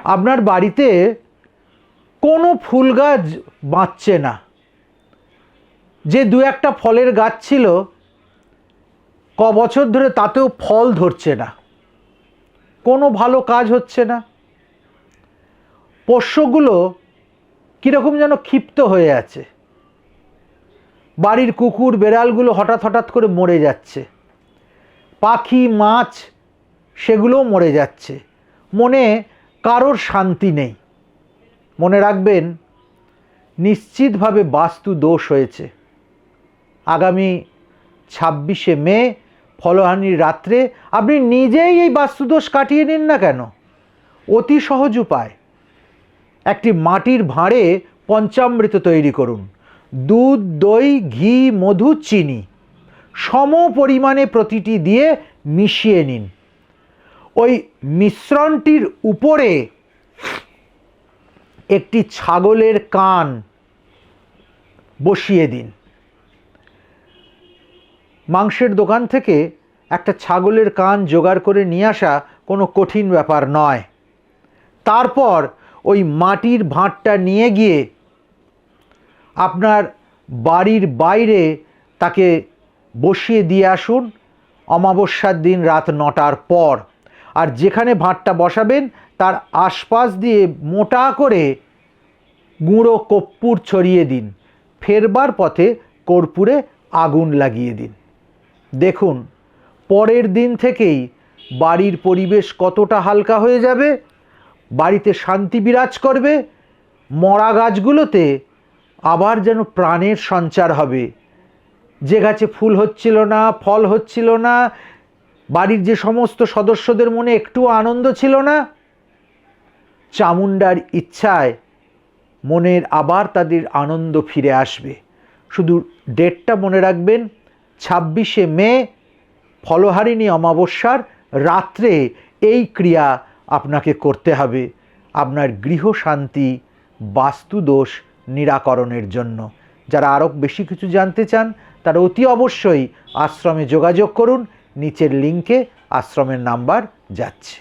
আপনার বাড়িতে কোনো ফুল গাছ বাঁচছে না, যে দু একটা ফলের গাছ ছিল ক বছর ধরে তাতেও ফল ধরছে না, কোনো ভালো কাজ হচ্ছে না। পোষ্যগুলো কীরকম যেন ক্ষিপ্ত হয়ে আছে, বাড়ির কুকুর বেড়ালগুলো হঠাৎ হঠাৎ করে মরে যাচ্ছে, পাখি মাছ সেগুলোও মরে যাচ্ছে, মনে কারোর শান্তি নেই। মনে রাখবেন, নিশ্চিতভাবে বাস্তু দোষ হয়েছে। আগামী 26শে মে ফলহানির রাত্রে আপনি নিজেই এই বাস্তুদোষ কাটিয়ে নিন না কেন। অতি সহজ উপায়, একটি মাটির ভাঁড়ে পঞ্চামৃত তৈরি করুন। দুধ, দই, ঘি, মধু, চিনি সম পরিমাণে প্রতিটি দিয়ে মিশিয়ে নিন। ওই মিশ্রণটির উপরে একটি ছাগলের কান বসিয়ে দিন। মাংসের দোকান থেকে একটা ছাগলের কান জোগাড় করে নিয়ে আসা কোনো কঠিন ব্যাপার নয়। তারপর ওই মাটির ভাঁড়টা নিয়ে গিয়ে আপনার বাড়ির বাইরে তাকে বসিয়ে দিয়ে আসুন অমাবস্যার দিন রাত 9টার পর। আর যেখানে ভাঁড়টা বসাবেন তার আশপাশ দিয়ে মোটা করে গুঁড়ো কর্পূর ছড়িয়ে দিন। ফেরবার পথে কর্পূরে আগুন লাগিয়ে দিন। দেখুন পরের দিন থেকেই বাড়ির পরিবেশ কতটা হালকা হয়ে যাবে, বাড়িতে শান্তি বিরাজ করবে, মরা গাছগুলোতে আবার যেন প্রাণের সঞ্চার হবে। যে গাছে ফুল হচ্ছিল না, ফল হচ্ছিল না, বাড়ির যে সমস্ত সদস্যদের মনে একটু আনন্দ ছিল না, চামুণ্ডার ইচ্ছায় মনের আবার তাদের আনন্দ ফিরে আসবে। শুধু ডেটটা মনে রাখবেন, 26শে মে ফলহারিণী অমাবস্যার রাত্রে এই ক্রিয়া আপনাকে করতে হবে আপনার গৃহশান্তি বাস্তুদোষ নিরাকরণের জন্য। যারা আরও বেশি কিছু জানতে চান তারা অতি অবশ্যই আশ্রমে যোগাযোগ করুন। নিচের লিঙ্কে আশ্রমের নাম্বার যাচ্ছে।